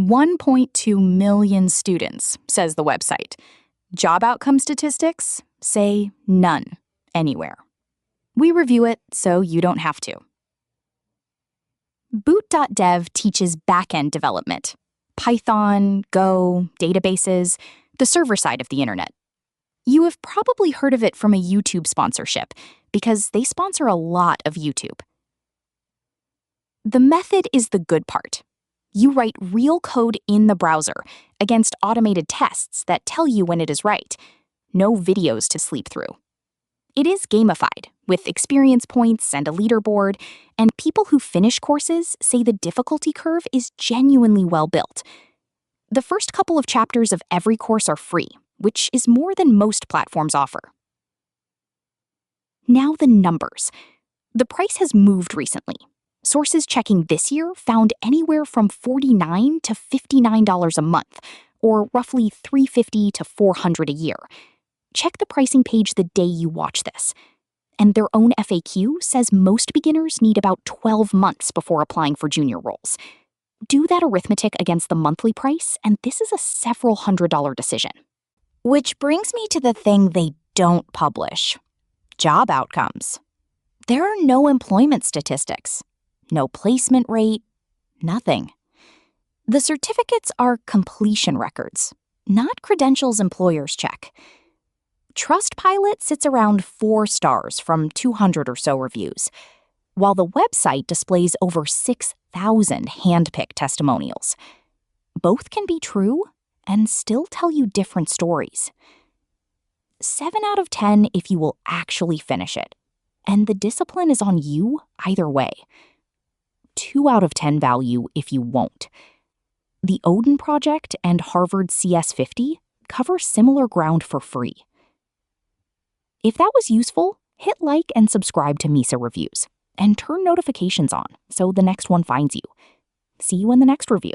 1.2 million students, says the website. Job outcome statistics say none anywhere. We review it so you don't have to. Boot.dev teaches backend development. Python, Go, databases, the server side of the internet. You have probably heard of it from a YouTube sponsorship, because they sponsor a lot of YouTube. The method is the good part. You write real code in the browser against automated tests that tell you when it is right. No videos to sleep through. It is gamified, with experience points and a leaderboard, and people who finish courses say the difficulty curve is genuinely well built. The first couple of chapters of every course are free, which is more than most platforms offer. Now the numbers. The price has moved recently. Sources checking this year found anywhere from $49 to $59 a month, or roughly $350 to $400 a year. Check the pricing page the day you watch this. And their own FAQ says most beginners need about 12 months before applying for junior roles. Do that arithmetic against the monthly price, and this is a several $100 decision. Which brings me to the thing they don't publish. Job outcomes. There are no employment statistics, no placement rate, nothing. The certificates are completion records, not credentials employers check. Trustpilot sits around 4 stars from 200 or so reviews, while the website displays over 6,000 hand-picked testimonials. Both can be true and still tell you different stories. 7 out of 10 if you will actually finish it, and the discipline is on you either way. 2 out of 10 value if you won't. The Odin Project and Harvard CS50 cover similar ground for free. If that was useful, hit like and subscribe to Misa Reviews, and turn notifications on so the next one finds you. See you in the next review.